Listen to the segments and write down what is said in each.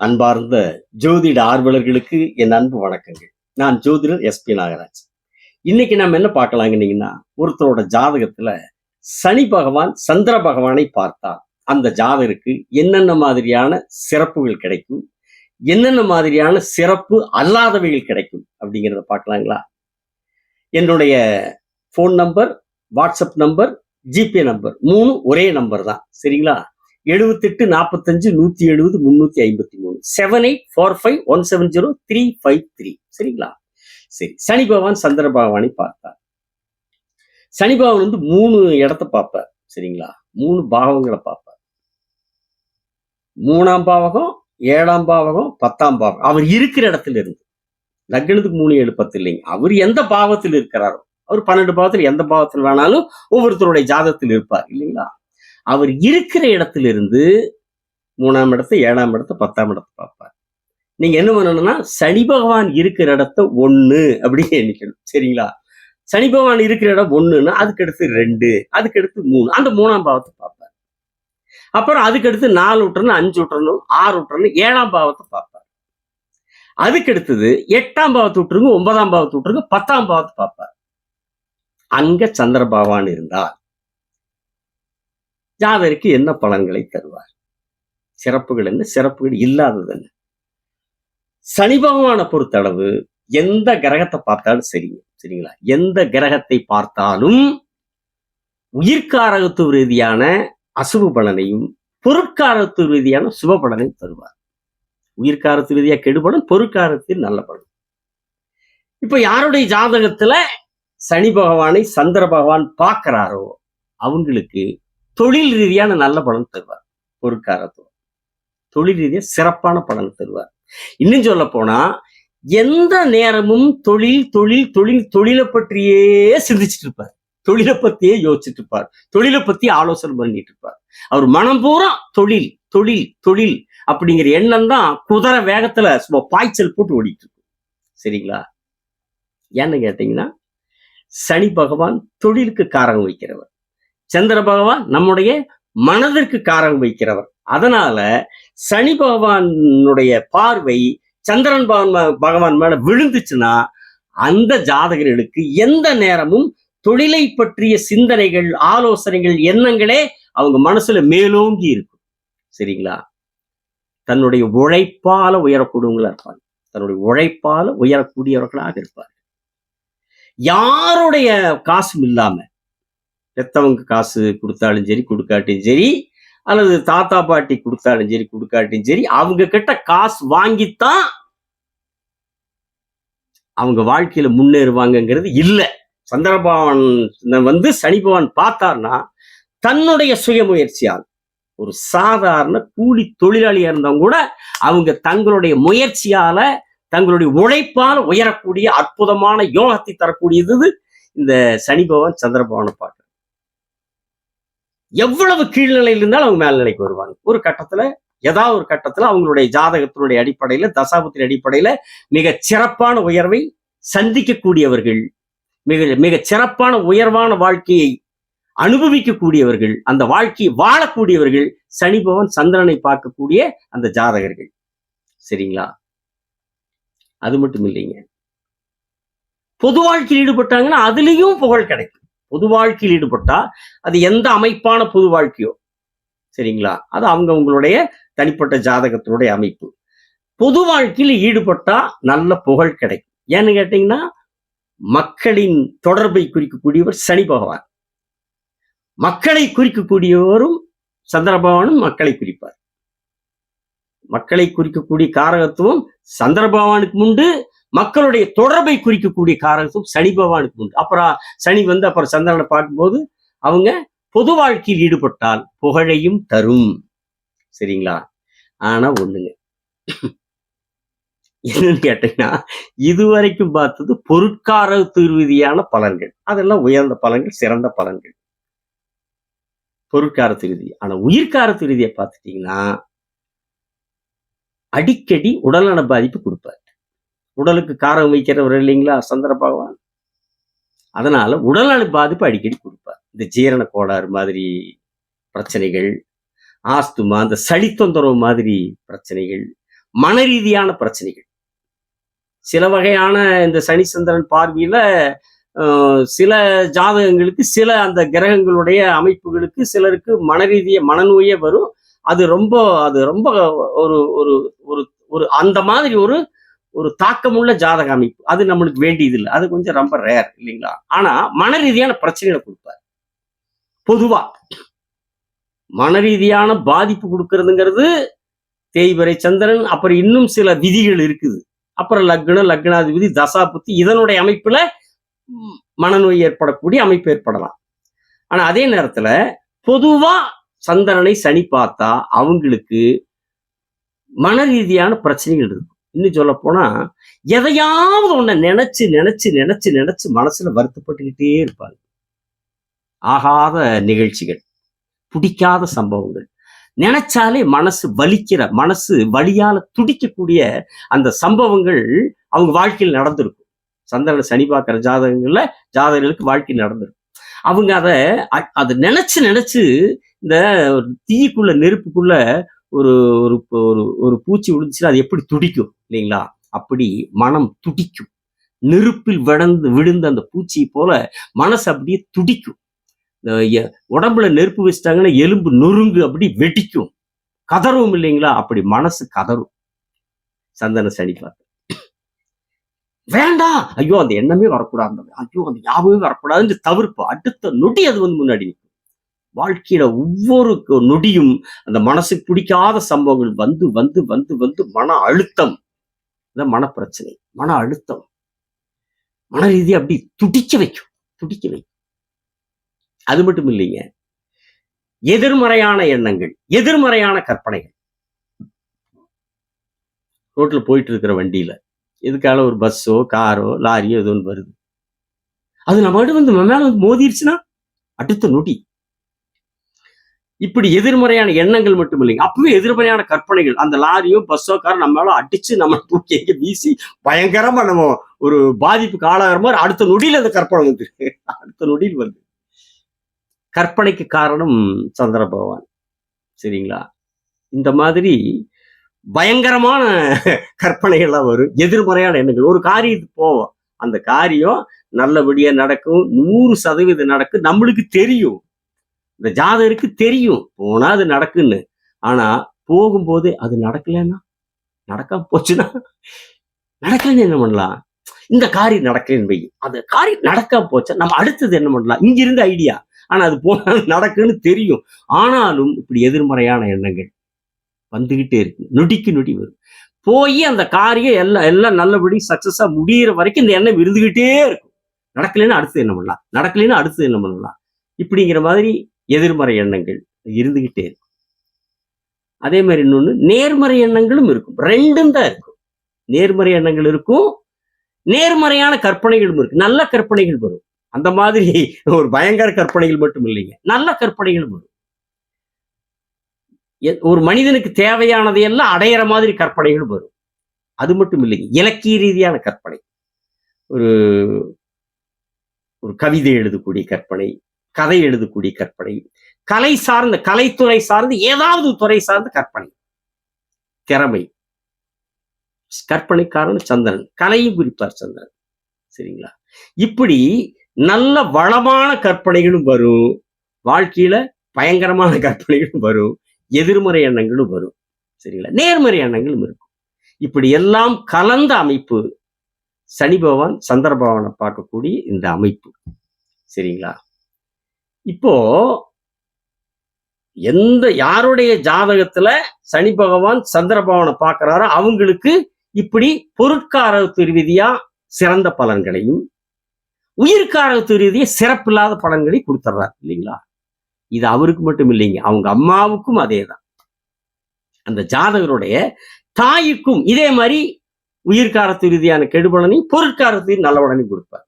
அன்பார்ந்த ஜோதிட ஆர்வலர்களுக்கு என் அன்பு வணக்கங்கள். நான் ஜோதிடர் எஸ்.பி. நாகராஜ். இன்னைக்கு நம்ம என்ன பார்க்கலாங்கன்னீங்கன்னா, ஒருத்தரோட ஜாதகத்துல சனி பகவான் சந்திர பகவானை பார்த்தால் அந்த ஜாதகருக்கு என்னென்ன மாதிரியான சிறப்புகள் கிடைக்கும், என்னென்ன மாதிரியான சிறப்பு அல்லாதவைகள் கிடைக்கும் அப்படிங்கிறத பார்க்கலாங்களா? என்னுடைய phone number, WhatsApp number, GPay number 3 ஒரே நம்பர் தான். சரிங்களா? 78 45 170 353 7845170353. சரிங்களா? சரி. சனி பகவான் சந்திர பகவானை பார்த்தார். சனி பகவான் 3 இடத்தை பார்ப்பார். சரிங்களா? 3 பாவங்களை பார்ப்பார். 3ஆம் பாவகம், 7ஆம் பாவகம், 10ஆம் பாவகம். அவர் இருக்கிற இடத்துல இருந்து லக்னத்துக்கு 3 7 10 இல்லைங்க. அவர் எந்த பாவத்தில் இருக்கிறாரோ, அவர் 12 பாவத்தில் எந்த பாவத்தில் வேணாலும் ஒவ்வொருத்தருடைய ஜாதகத்தில் இருப்பார் இல்லைங்களா? அவர் இருக்கிற இடத்திலிருந்து 3ஆம் இடத்தை, 7ஆம் இடத்தை, 10ஆம் இடத்தை பார்ப்பார். நீங்க என்ன பண்ணணும்னா, சனி பகவான் இருக்கிற இடத்த 1 அப்படின்னு எண்ணிக்கணும். சரிங்களா? சனி பகவான் இருக்கிற இடம் 1ன்னா அதுக்கடுத்து 2, அதுக்கடுத்து 3, அந்த 3ஆம் பாவத்தை பார்ப்பார். அப்புறம் அதுக்கடுத்து 4 விட்டுறணும், 5 விட்டுறணும், 6 விட்டுறணும், 7ஆம் பாவத்தை பார்ப்பார். அதுக்கடுத்தது 8ஆம் பாவத்தை விட்டுருங்க, 9ஆம் பாவத்தை விட்டுருங்க, 10ஆம் பாவத்தை பார்ப்பார். அங்க சந்திர பகவான் இருந்தால் ஜாதகருக்கு என்ன பலன்களை தருவார்? சிறப்புகள் என்ன, சிறப்புகள் இல்லாதது என்ன? சனி பகவானை பொறுத்தளவு எந்த கிரகத்தை பார்த்தாலும் சரிங்க. சரிங்களா? எந்த கிரகத்தை பார்த்தாலும் உயிர்காரகத்துவ ரீதியான அசுப பலனையும் பொருட்காரத்துவ ரீதியான சுப பலனையும் தருவார். உயிர்காரத்து ரீதியா கெடுபலன், பொருட்காரத்தில் நல்ல பலன். இப்ப யாருடைய ஜாதகத்துல சனி பகவானை சந்திர பகவான் பார்க்கிறாரோ அவங்களுக்கு தொழில் ரீதியான நல்ல பலன் தருவார். பொருட்காரத்துவம் தொழில் ரீதியா சிறப்பான பலன் தருவார். இன்னும் சொல்ல போனா எந்த நேரமும் தொழில் தொழில் தொழில் தொழிலை பற்றியே சிந்திச்சுட்டு இருப்பார். தொழிலை பத்தியே யோசிச்சுட்டு இருப்பார். தொழிலை பத்தி ஆலோசனை பண்ணிட்டு இருப்பார். அவர் மனம் பூரா தொழில் தொழில் தொழில் அப்படிங்கிற எண்ணம் தான் குதிரை வேகத்துல சும்மா பாய்ச்சல் போட்டு ஓடிட்டு இருக்கு. சரிங்களா? ஏன்னு கேட்டீங்கன்னா, சனி பகவான் தொழிலுக்கு காரகம் வைக்கிறவர், சந்திர பகவான் நம்முடைய மனதிற்கு காரகம் வைக்கிறவர். அதனால சனி பகவானுடைய பார்வை சந்திரன் பகவான் மேல விழுந்துச்சுன்னா அந்த ஜாதகர்களுக்கு எந்த நேரமும் தொழிலை பற்றிய சிந்தனைகள், ஆலோசனைகள், எண்ணங்களே அவங்க மனசுல மேலோங்கி இருக்கும். சரிங்களா? தன்னுடைய உழைப்பால உயரக்கூடியவங்களா இருப்பாங்க. தன்னுடைய உழைப்பால உயரக்கூடியவர்களாக இருப்பார். யாருடைய காசும் இல்லாம, பெத்தவங்க காசு கொடுத்தாலும் சரி கொடுக்காட்டியும் சரி, அல்லது தாத்தா பாட்டி கொடுத்தாலும் சரி கொடுக்காட்டியும் சரி, அவங்க கிட்ட காசு வாங்கித்தான் அவங்க வாழ்க்கையில முன்னேறுவாங்கிறது இல்லை. சந்திரபகவான் சனி பகவான் பார்த்தார்னா தன்னுடைய சுயமுயற்சியால், ஒரு சாதாரண கூலி தொழிலாளியா இருந்தவங்க கூட அவங்க தங்களுடைய முயற்சியால, தங்களுடைய உழைப்பால உயரக்கூடிய அற்புதமான யோகத்தை தரக்கூடியது இந்த சனி பகவான் சந்திர பகவானை பார்க்க. எவ்வளவு கீழ்நிலையில் இருந்தாலும் அவங்க மேல்நிலைக்கு வருவாங்க. ஒரு கட்டத்துல, ஏதாவது ஒரு கட்டத்துல அவங்களுடைய ஜாதகத்தினுடைய அடிப்படையில, தசாபத்தின் அடிப்படையில மிக சிறப்பான உயர்வை சந்திக்கக்கூடியவர்கள், மிக மிக சிறப்பான உயர்வான வாழ்க்கையை அனுபவிக்கக்கூடியவர்கள், அந்த வாழ்க்கையை வாழக்கூடியவர்கள் சனி பகவான் சந்திரனை பார்க்கக்கூடிய அந்த ஜாதகர்கள். சரிங்களா? அது மட்டும் இல்லைங்க, பொது வாழ்க்கையில் ஈடுபட்டாங்கன்னா அதுலயும் புகழ் கிடைக்கும். பொது வாழ்க்கையில் ஈடுபட்டா அது எந்த அமைப்பான பொது வாழ்க்கையோ, சரிங்களா, அது அவங்களுடைய தனிப்பட்ட ஜாதகத்தினுடைய அமைப்பு. பொது வாழ்க்கையில் ஈடுபட்டா நல்ல புகழ் கிடைக்கும். ஏன்னு கேட்டீங்கன்னா, மக்களின் தொடர்பை குறிக்கக்கூடியவர் சனி பகவான், மக்களை குறிக்கக்கூடியவரும் சந்திர பகவானும் மக்களை குறிப்பார். மக்களை குறிக்கக்கூடிய காரகத்துவம் சந்திர பகவானுக்கு உண்டு, மக்களுடைய தொடர்பை குறிக்கக்கூடிய காரகத்துவம் சனி பகவானுக்கு உண்டு. அப்புறம் சனி அப்புறம் சந்திரனை பார்க்கும்போது அவங்க பொது வாழ்க்கையில் ஈடுபட்டால் புகழையும் தரும். சரிங்களா? ஆனா ஒண்ணுங்க, என்னன்னு கேட்டீங்கன்னா, இதுவரைக்கும் பார்த்தது பொருட்காரத்து ரீதியான பலன்கள், அதெல்லாம் உயர்ந்த பலன்கள், சிறந்த பலன்கள், பொருட்காரத்து ரீதி. ஆனா உயிர்காரத்து ரீதியை பார்த்துட்டீங்கன்னா அடிக்கடி உடல்நல பாதிப்பு கொடுப்பார். உடலுக்கு காரகம் வைக்கிறவர் இல்லைங்களா சந்திர பகவான். அதனால உடல்நல பாதிப்பு அடிக்கடி கொடுப்பார். இந்த ஜீரண கோளாறு மாதிரி பிரச்சனைகள், ஆஸ்துமா, அந்த சளி தொந்தரவு மாதிரி பிரச்சனைகள், மன ரீதியான பிரச்சனைகள். சில வகையான இந்த சனி சந்திரன் பார்வையில சில ஜாதகங்களுக்கு சில அந்த கிரகங்களுடைய அமைப்புகளுக்கு சிலருக்கு மனநோயே வரும். அது ரொம்ப ஒரு ஒரு ஒரு ஒரு அந்த மாதிரி ஒரு ஒரு தாக்கமுள்ள ஜாதக அமைப்பு. அது நம்மளுக்கு வேண்டியது இல்லை. அது கொஞ்சம் ரொம்ப ரேர் இல்லைங்களா? ஆனா மன ரீதியான பிரச்சனைகளை கொடுப்பார். பொதுவா மன ரீதியான பாதிப்பு கொடுக்கறதுங்கிறது தேய்பிறை சந்திரன், அப்புறம் இன்னும் சில விதிகள் இருக்குது. அப்புறம் லக்னாதிபதி, தசாபுத்தி இதனுடைய அமைப்புல மனநோய் ஏற்படக்கூடிய அமைப்பு ஏற்படலாம். ஆனா அதே நேரத்துல பொதுவா சந்திரனை சனி பார்த்தா அவங்களுக்கு மன ரீதியான பிரச்சனைகள் இருக்கு. இன்னும் சொல்ல போனா எதையாவது ஒண்ண நினைச்சு நினைச்சு நினைச்சு நினைச்சு மனசுல வருத்தப்பட்டுக்கிட்டே இருப்பாங்க. ஆகாத நிகழ்ச்சிகள், பிடிக்காத சம்பவங்கள், நினைச்சாலே மனசு வலியால துடிக்கக்கூடிய அந்த சம்பவங்கள் அவங்க வாழ்க்கையில் நடந்திருக்கும். சந்திரனை சனி பார்க்கிற ஜாதகர்களுக்கு வாழ்க்கையில் நடந்திருக்கும். அவங்க அதை நினைச்சு நினைச்சு இந்த தீக்குள்ள நெருப்புக்குள்ள ஒரு ஒரு பூச்சி விழுந்துச்சுன்னா அது எப்படி துடிக்கும் இல்லைங்களா? அப்படி மனம் துடிக்கும். நெருப்பில் விழுந்த அந்த பூச்சியை போல மனசு அப்படியே துடிக்கும். உடம்புல நெருப்பு வச்சிட்டாங்கன்னா எலும்பு நொறுங்கு அப்படி வெடிக்கும், கதறும் இல்லைங்களா? அப்படி மனசு கதறும். சந்தன சனி பார்த்து வேண்டாம், ஐயோ அந்த எண்ணமே வரக்கூடாது, ஐயோ அந்த ஞாபகமே வரக்கூடாதுன்னு தவிர்ப்பு. அடுத்த நொடி அது முன்னாடி நிற்கும். வாழ்க்கையில ஒவ்வொரு நொடியும் அந்த மனசுக்கு பிடிக்காத சம்பவங்கள் வந்து வந்து வந்து வந்து மன அழுத்தம், மன பிரச்சனை, மன அழுத்தம், மன ரீதியா அப்படி துடிக்க வைக்கும். அது மட்டும் இல்லைங்க, எதிர்மறையான எண்ணங்கள், எதிர்மறையான கற்பனைகள். ரோட்ல போயிட்டு இருக்கிற வண்டியில எதுக்கால ஒரு பஸ்ஸோ காரோ லாரியோ ஏதோ ஒன்று வருது, அது நம்ம மேல வந்து மோதிருச்சுன்னா அடுத்த நொடி. இப்படி எதிர்மறையான எண்ணங்கள் மட்டும் இல்லைங்க, அப்பவே எதிர்மறையான கற்பனைகள். அந்த லாரியோ பஸ்ஸோ காரோ நம்மளால அடிச்சு நம்ம தூக்கி எங்க வீசி பயங்கரமா நம்ம ஒரு பாதிப்புக்கு ஆளாகிற மாதிரி அடுத்த நொடியில் அந்த கற்பனை வந்து அடுத்த நொடியில் வந்து. கற்பனைக்கு காரணம் சந்திர பகவான். சரிங்களா? இந்த மாதிரி பயங்கரமான கற்பனைகள்லாம் வரும், எதிர்மறையான எண்ணங்கள். ஒரு காரியத்துக்கு போவோம், அந்த காரியம் நல்லபடியா நடக்கும், 100% நடக்கும், நம்மளுக்கு தெரியும், இந்த ஜாதகருக்கு தெரியும் போனா அது நடக்குன்னு. ஆனா போகும்போது அது நடக்கலன்னா, நடக்காம போச்சுன்னா, நடக்கலன்னு என்ன பண்ணலாம்? இந்த காரியம் நடக்கலன்னு வை, அந்த காரியம் நடக்காம போச்சா நம்ம அடுத்தது என்ன பண்ணலாம்? இங்க இருந்து ஐடியா. ஆனா அது போனா நடக்குன்னு தெரியும். ஆனாலும் இப்படி எதிர்மறையான எண்ணங்கள் வந்துகிட்டே இருக்கு, நொடிக்கு நொடி வரும். போய் அந்த காரியம் எல்லாம் நல்லபடி சக்சஸா முடியிற வரைக்கும் இந்த எண்ணம் இருந்துகிட்டே இருக்கும். நடக்கலைன்னா அடுத்து என்ன பண்ணலாம், நடக்கலைன்னா அடுத்து என்ன பண்ணலாம், இப்படிங்கிற மாதிரி எதிர்மறை எண்ணங்கள் இருந்துகிட்டே இருக்கும். அதே மாதிரி இன்னொன்னு நேர்மறை எண்ணங்களும் இருக்கும். ரெண்டும் தான் இருக்கும். நேர்மறை எண்ணங்கள் இருக்கும், நேர்மறையான கற்பனைகளும் இருக்கு. நல்ல கற்பனைகள் வரும். அந்த மாதிரி ஒரு பயங்கர கற்பனைகள் மட்டும் இல்லைங்க, நல்ல கற்பனைகள் வரும். ஒரு மனிதனுக்கு தேவையானதை எல்லாம் அடையிற மாதிரி கற்பனைகள் வரும். அது மட்டும் இல்லைங்க, இலக்கிய ரீதியான கற்பனை, ஒரு ஒரு கவிதை எழுதக்கூடிய கற்பனை, கதை எழுதக்கூடிய கற்பனை, கலைத்துறை சார்ந்து ஏதாவது துறை சார்ந்த கற்பனை, திறமை. கற்பனைக்காரன் சந்திரன், கலையும் குறிப்பார் சந்திரன். சரிங்களா? இப்படி நல்ல வளமான கற்பனைகளும் வரும், வாழ்க்கையில பயங்கரமான கற்பனைகளும் வரும், எதிர்மறை எண்ணங்களும் வரும். சரிங்களா? நேர்மறை எண்ணங்களும் இருக்கும். இப்படி எல்லாம் கலந்த அமைப்பு சனி பகவான் சந்திர பகவானை பார்க்கக்கூடிய இந்த அமைப்பு. சரிங்களா? இப்போ யாருடைய ஜாதகத்துல சனி பகவான் சந்திர பகவானை பார்க்கிறாரோ அவங்களுக்கு இப்படி பொருட்காரத்து ரீதியா சிறந்த பலன்களையும், உயிர்காரத்து ரீதியா சிறப்பில்லாத பலன்களையும் கொடுத்துட்றாரு இல்லைங்களா? இது அவருக்கு மட்டும் இல்லைங்க, அவங்க அம்மாவுக்கும் அதேதான். அந்த ஜாதகருடைய தாய்க்கும் இதே மாதிரி உயிர்காரத்து ரீதியான கெடுபலனையும் பொருட்காரத்து நல்ல கொடுப்பார்.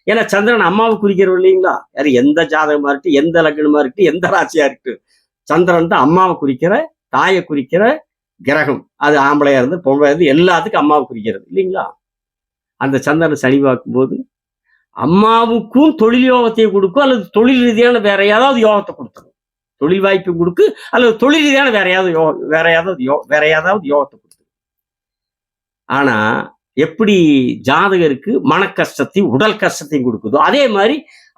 ஏன்னா சந்திரன் அம்மாவுக்கு குறிக்கிறோம் இல்லைங்களா? யாரு எந்த ஜாதகமா இருக்கட்டும், எந்த லக்னமா இருக்கட்டும், எந்த ராசியா இருக்கட்டும், சந்திரன் தான் அம்மாவை குறிக்கிற, தாயை குறிக்கிற கிரகம். அது ஆம்பளையா இருந்து பொம்பளையா இருந்து எல்லாத்துக்கும் அம்மாவை குறிக்கிறது இல்லைங்களா? அந்த சந்திரன் சனி பார்க்கும் போது அம்மாவுக்கும் தொழில் யோகத்தை கொடுக்கும், அல்லது தொழில் ரீதியான வேற ஏதாவது யோகத்தை கொடுத்துரும். தொழில் வாய்ப்பு கொடுக்கு, அல்லது தொழில் ரீதியான வேற ஏதாவது யோகத்தை கொடுத்துரும். ஆனா எப்படி ஜாதகருக்கு மன கஷ்டத்தையும் உடல் கஷ்டத்தையும் கொடுக்குதோ அதே மாதிரி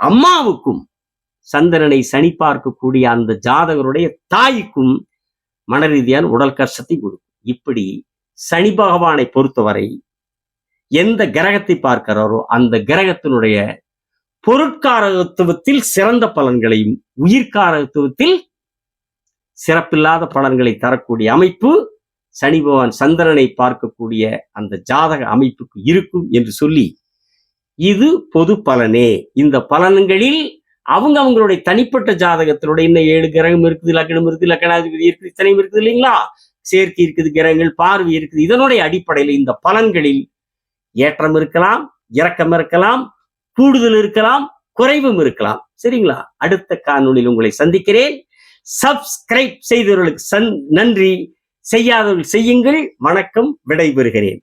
அம்மாவுக்கும் சந்திரனை சனி பார்க்கக்கூடிய அந்த ஜாதகருடைய தாய்க்கும் மன ரீதியான உடல் கஷ்டத்தை கொடுக்கும். இப்படி சனி பகவானை பொறுத்தவரை எந்த கிரகத்தை பார்க்கிறாரோ அந்த கிரகத்தினுடைய பொருட்காரகத்துவத்தில் சிறந்த பலன்களையும் உயிர்காரகத்துவத்தில் சிறப்பில்லாத பலன்களை தரக்கூடிய அமைப்பு சனி பகவான் சந்திரனை பார்க்கக்கூடிய அந்த ஜாதக அமைப்புக்கு இருக்கும் என்று சொல்லி, இது பொது பலனே. இந்த பலன்களில் அவங்களுடைய தனிப்பட்ட ஜாதகத்தினுடைய இன்னும் 7 கிரகம் இருக்குது, லக்னம் இருக்குது, லக்னாதிபதி இருக்குது, இத்தனையும் இருக்குது இல்லைங்களா, சேர்க்கை இருக்குது, கிரகங்கள் பார்வை இருக்குது. இதனுடைய அடிப்படையில் இந்த பலன்களில் ஏற்றம் இருக்கலாம், இறக்கம் இருக்கலாம், கூடுதல் இருக்கலாம், குறைவும் இருக்கலாம். சரிங்களா? அடுத்த காணொளியில் உங்களை சந்திக்கிறேன். சப்ஸ்கிரைப் செய்தவர்களுக்கு நன்றி, செய்யாதவர்கள் செய்யுங்கள். வணக்கம், விடைபெறுகிறேன்.